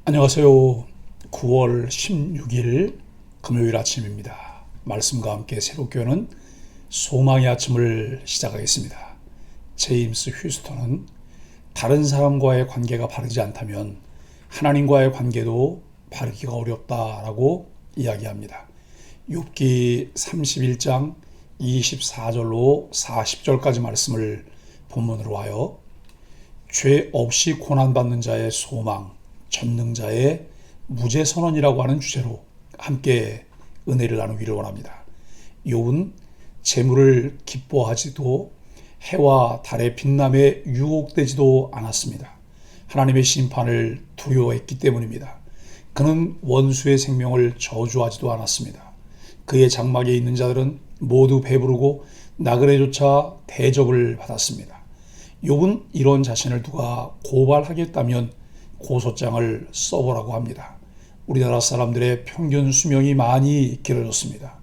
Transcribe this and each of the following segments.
안녕하세요. 9월 16일 금요일 아침입니다. 말씀과 함께 새롭게 오는 소망의 아침을 시작하겠습니다. 제임스 휴스턴은 다른 사람과의 관계가 바르지 않다면 하나님과의 관계도 바르기가 어렵다라고 이야기합니다. 욥기 31장 24절로 40절까지 말씀을 본문으로 하여 죄 없이 고난받는 자의 소망, 전능자의 무죄 선언이라고 하는 주제로 함께 은혜를 나누기를 원합니다. 욥은 재물을 기뻐하지도 해와 달의 빛남에 유혹되지도 않았습니다. 하나님의 심판을 두려워했기 때문입니다. 그는 원수의 생명을 저주하지도 않았습니다. 그의 장막에 있는 자들은 모두 배부르고 나그네조차 대접을 받았습니다. 욥은 이런 자신을 누가 고발하겠다면 고소장을 써보라고 합니다. 우리나라 사람들의 평균 수명이 많이 길어졌습니다.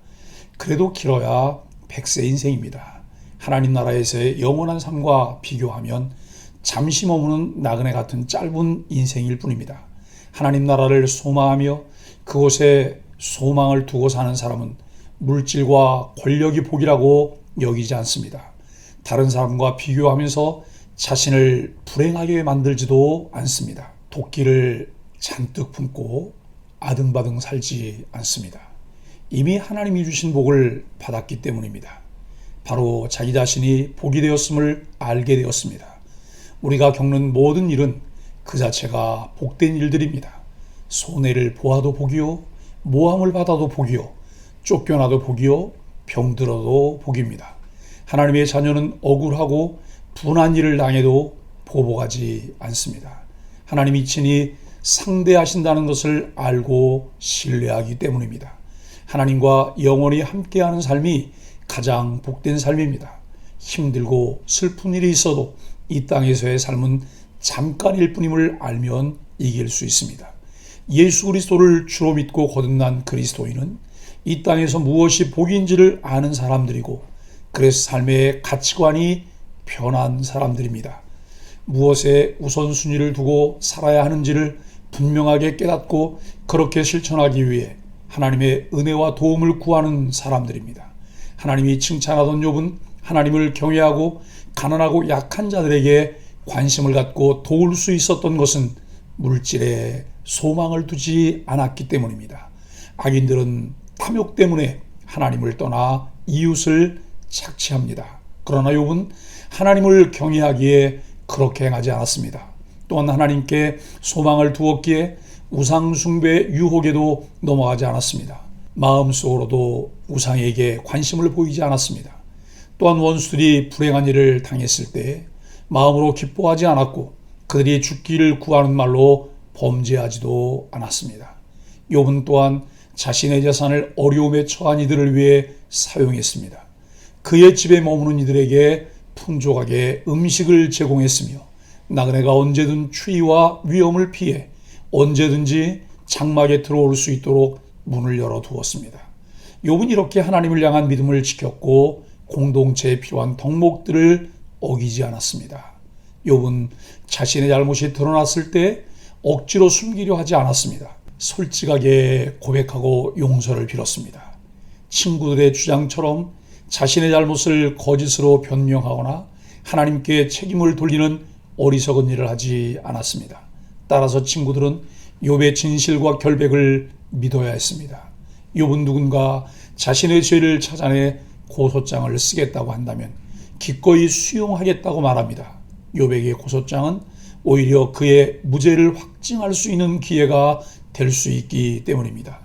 그래도 길어야 100세 인생입니다. 하나님 나라에서의 영원한 삶과 비교하면 잠시 머무는 나그네 같은 짧은 인생일 뿐입니다. 하나님 나라를 소망하며 그곳에 소망을 두고 사는 사람은 물질과 권력이 복이라고 여기지 않습니다. 다른 사람과 비교하면서 자신을 불행하게 만들지도 않습니다. 도끼를 잔뜩 품고 아등바등 살지 않습니다. 이미 하나님이 주신 복을 받았기 때문입니다. 바로 자기 자신이 복이 되었음을 알게 되었습니다. 우리가 겪는 모든 일은 그 자체가 복된 일들입니다. 손해를 보아도 복이요, 모함을 받아도 복이요, 쫓겨나도 복이요, 병들어도 복입니다. 하나님의 자녀는 억울하고 분한 일을 당해도 보복하지 않습니다. 하나님이 친히 상대하신다는 것을 알고 신뢰하기 때문입니다. 하나님과 영원히 함께하는 삶이 가장 복된 삶입니다. 힘들고 슬픈 일이 있어도 이 땅에서의 삶은 잠깐일 뿐임을 알면 이길 수 있습니다. 예수 그리스도를 주로 믿고 거듭난 그리스도인은 이 땅에서 무엇이 복인지를 아는 사람들이고 그래서 삶의 가치관이 변한 사람들입니다. 무엇에 우선순위를 두고 살아야 하는지를 분명하게 깨닫고 그렇게 실천하기 위해 하나님의 은혜와 도움을 구하는 사람들입니다. 하나님이 칭찬하던 욥은 하나님을 경외하고 가난하고 약한 자들에게 관심을 갖고 도울 수 있었던 것은 물질에 소망을 두지 않았기 때문입니다. 악인들은 탐욕 때문에 하나님을 떠나 이웃을 착취합니다. 그러나 욥은 하나님을 경외하기에 그렇게 행하지 않았습니다. 또한 하나님께 소망을 두었기에 우상 숭배의 유혹에도 넘어가지 않았습니다. 마음속으로도 우상에게 관심을 보이지 않았습니다. 또한 원수들이 불행한 일을 당했을 때 마음으로 기뻐하지 않았고 그들이 죽기를 구하는 말로 범죄하지도 않았습니다. 욥은 또한 자신의 재산을 어려움에 처한 이들을 위해 사용했습니다. 그의 집에 머무는 이들에게 풍족하게 음식을 제공했으며 나그네가 언제든 추위와 위험을 피해 언제든지 장막에 들어올 수 있도록 문을 열어두었습니다. 욥은 이렇게 하나님을 향한 믿음을 지켰고 공동체에 필요한 덕목들을 어기지 않았습니다. 욥은 자신의 잘못이 드러났을 때 억지로 숨기려 하지 않았습니다. 솔직하게 고백하고 용서를 빌었습니다. 친구들의 주장처럼 자신의 잘못을 거짓으로 변명하거나 하나님께 책임을 돌리는 어리석은 일을 하지 않았습니다. 따라서 친구들은 욥의 진실과 결백을 믿어야 했습니다. 욥은 누군가 자신의 죄를 찾아내 고소장을 쓰겠다고 한다면 기꺼이 수용하겠다고 말합니다. 욥에게 고소장은 오히려 그의 무죄를 확증할 수 있는 기회가 될 수 있기 때문입니다.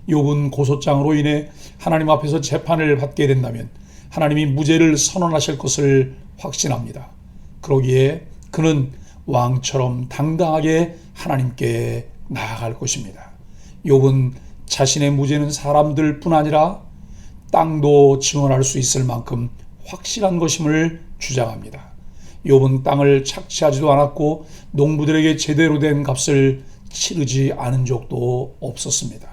욥은 고소장으로 인해 하나님 앞에서 재판을 받게 된다면 하나님이 무죄를 선언하실 것을 확신합니다. 그러기에 그는 왕처럼 당당하게 하나님께 나아갈 것입니다. 욥은 자신의 무죄는 사람들 뿐 아니라 땅도 증언할 수 있을 만큼 확실한 것임을 주장합니다. 욥은 땅을 착취하지도 않았고 농부들에게 제대로 된 값을 치르지 않은 적도 없었습니다.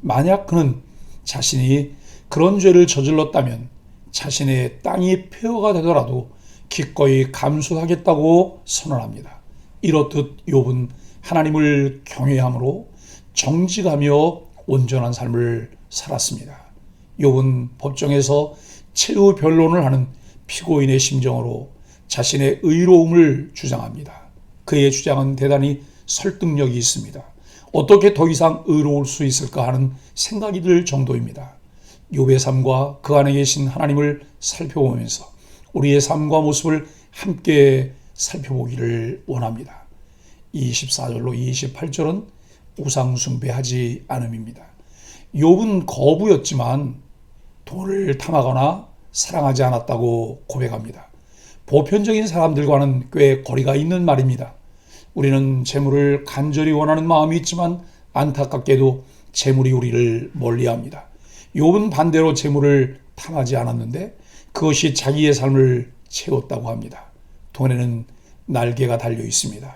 만약 그는 자신이 그런 죄를 저질렀다면 자신의 땅이 폐허가 되더라도 기꺼이 감수하겠다고 선언합니다. 이렇듯 욥은 하나님을 경외함으로 정직하며 온전한 삶을 살았습니다. 욥은 법정에서 최후 변론을 하는 피고인의 심정으로 자신의 의로움을 주장합니다. 그의 주장은 대단히 설득력이 있습니다. 어떻게 더 이상 의로울 수 있을까 하는 생각이 들 정도입니다. 욥의 삶과 그 안에 계신 하나님을 살펴보면서 우리의 삶과 모습을 함께 살펴보기를 원합니다. 24절로 28절은 우상 숭배하지 않음입니다. 욥은 거부였지만 돈을 탐하거나 사랑하지 않았다고 고백합니다. 보편적인 사람들과는 꽤 거리가 있는 말입니다. 우리는 재물을 간절히 원하는 마음이 있지만 안타깝게도 재물이 우리를 멀리합니다. 욥은 반대로 재물을 탐하지 않았는데 그것이 자기의 삶을 채웠다고 합니다. 돈에는 날개가 달려 있습니다.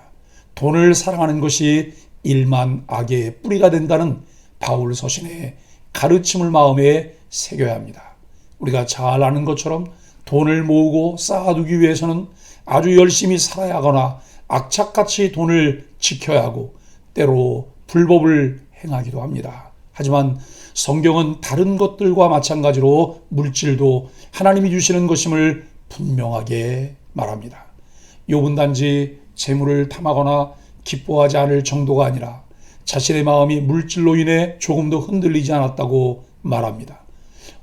돈을 사랑하는 것이 일만 악의 뿌리가 된다는 바울 서신의 가르침을 마음에 새겨야 합니다. 우리가 잘 아는 것처럼 돈을 모으고 쌓아두기 위해서는 아주 열심히 살아야 하거나 악착같이 돈을 지켜야 하고 때로 불법을 행하기도 합니다. 하지만 성경은 다른 것들과 마찬가지로 물질도 하나님이 주시는 것임을 분명하게 말합니다. 욥은 단지 재물을 탐하거나 기뻐하지 않을 정도가 아니라 자신의 마음이 물질로 인해 조금도 흔들리지 않았다고 말합니다.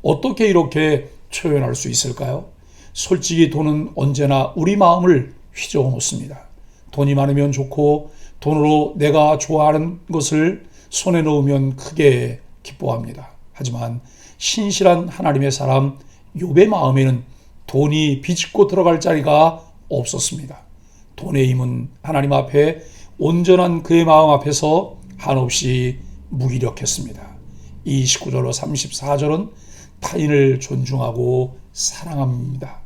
어떻게 이렇게 표현할 수 있을까요? 솔직히 돈은 언제나 우리 마음을 휘저어 놓습니다. 돈이 많으면 좋고 돈으로 내가 좋아하는 것을 손에 넣으면 크게 기뻐합니다. 하지만 신실한 하나님의 사람 욥의 마음에는 돈이 비집고 들어갈 자리가 없었습니다. 돈의 힘은 하나님 앞에 온전한 그의 마음 앞에서 한없이 무기력했습니다. 29절로 34절은 타인을 존중하고 사랑합니다.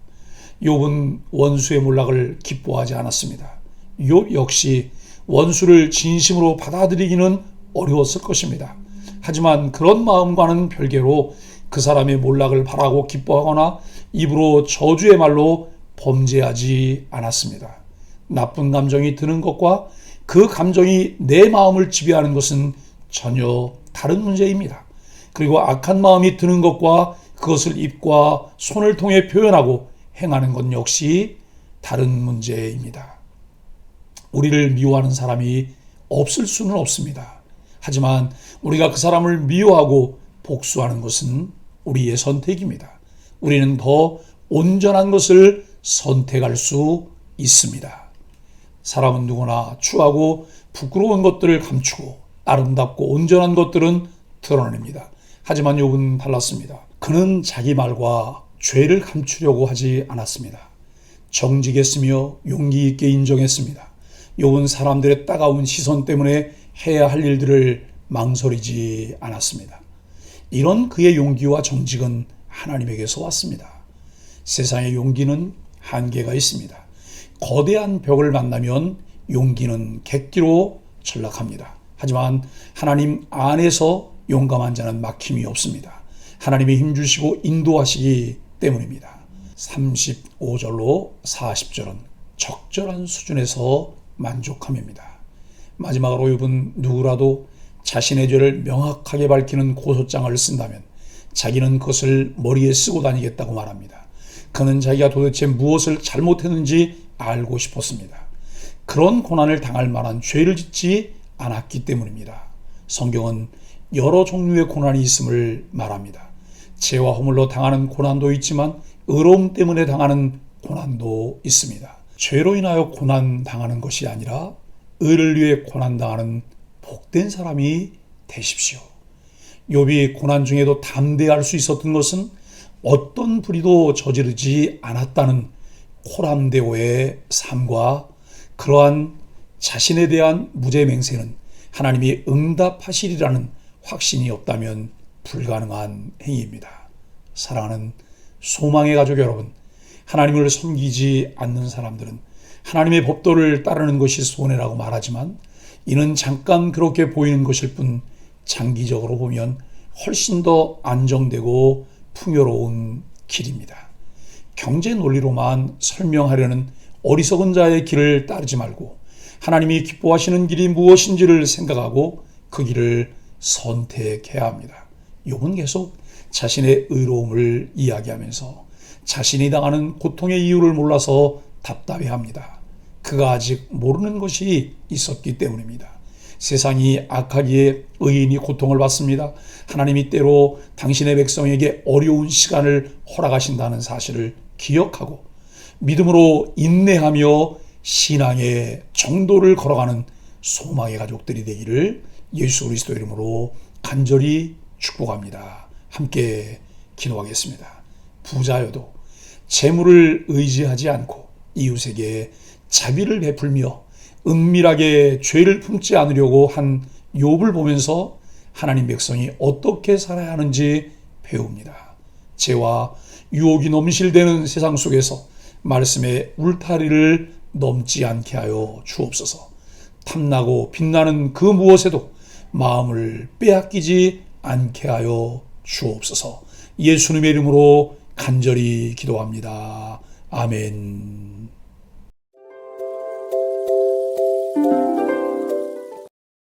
욥은 원수의 몰락을 기뻐하지 않았습니다. 욥 역시 원수를 진심으로 받아들이기는 어려웠을 것입니다. 하지만 그런 마음과는 별개로 그 사람의 몰락을 바라고 기뻐하거나 입으로 저주의 말로 범죄하지 않았습니다. 나쁜 감정이 드는 것과 그 감정이 내 마음을 지배하는 것은 전혀 다른 문제입니다. 그리고 악한 마음이 드는 것과 그것을 입과 손을 통해 표현하고 행하는 것 역시 다른 문제입니다. 우리를 미워하는 사람이 없을 수는 없습니다. 하지만 우리가 그 사람을 미워하고 복수하는 것은 우리의 선택입니다. 우리는 더 온전한 것을 선택할 수 있습니다. 사람은 누구나 추하고 부끄러운 것들을 감추고 아름답고 온전한 것들은 드러냅니다. 하지만 욥은 달랐습니다. 그는 자기 말과 죄를 감추려고 하지 않았습니다. 정직했으며 용기 있게 인정했습니다. 욥은 사람들의 따가운 시선 때문에 해야 할 일들을 망설이지 않았습니다. 이런 그의 용기와 정직은 하나님에게서 왔습니다. 세상의 용기는 한계가 있습니다. 거대한 벽을 만나면 용기는 객기로 전락합니다. 하지만 하나님 안에서 용감한 자는 막힘이 없습니다. 하나님이 힘주시고 인도하시기 때문입니다. 35절로 40절은 적절한 수준에서 만족함입니다. 마지막으로 욥은 누구라도 자신의 죄를 명확하게 밝히는 고소장을 쓴다면 자기는 그것을 머리에 쓰고 다니겠다고 말합니다. 그는 자기가 도대체 무엇을 잘못했는지 알고 싶었습니다. 그런 고난을 당할 만한 죄를 짓지 않았기 때문입니다. 성경은 여러 종류의 고난이 있음을 말합니다. 죄와 허물로 당하는 고난도 있지만 의로움 때문에 당하는 고난도 있습니다. 죄로 인하여 고난 당하는 것이 아니라 의를 위해 고난 당하는 복된 사람이 되십시오. 욥이 고난 중에도 담대할 수 있었던 것은 어떤 불의도 저지르지 않았다는 코람데오의 삶과 그러한 자신에 대한 무죄 맹세는 하나님이 응답하시리라는 확신이 없다면 불가능한 행위입니다. 사랑하는 소망의 가족 여러분, 하나님을 섬기지 않는 사람들은 하나님의 법도를 따르는 것이 손해라고 말하지만 이는 잠깐 그렇게 보이는 것일 뿐 장기적으로 보면 훨씬 더 안정되고 풍요로운 길입니다. 경제 논리로만 설명하려는 어리석은 자의 길을 따르지 말고 하나님이 기뻐하시는 길이 무엇인지를 생각하고 그 길을 선택해야 합니다. 욥은 계속 자신의 의로움을 이야기하면서 자신이 당하는 고통의 이유를 몰라서 답답해합니다. 그가 아직 모르는 것이 있었기 때문입니다. 세상이 악하기에 의인이 고통을 받습니다. 하나님이 때로 당신의 백성에게 어려운 시간을 허락하신다는 사실을 기억하고 믿음으로 인내하며 신앙의 정도를 걸어가는 소망의 가족들이 되기를 예수 그리스도 이름으로 간절히 축복합니다. 함께 기도하겠습니다. 부자여도 재물을 의지하지 않고 이웃에게 자비를 베풀며 은밀하게 죄를 품지 않으려고 한 욥을 보면서 하나님 백성이 어떻게 살아야 하는지 배웁니다. 죄와 유혹이 넘실대는 세상 속에서 말씀의 울타리를 넘지 않게 하여 주옵소서. 탐나고 빛나는 그 무엇에도 마음을 빼앗기지 않게 하여 주옵소서. 예수님의 이름으로 간절히 기도합니다. 아멘.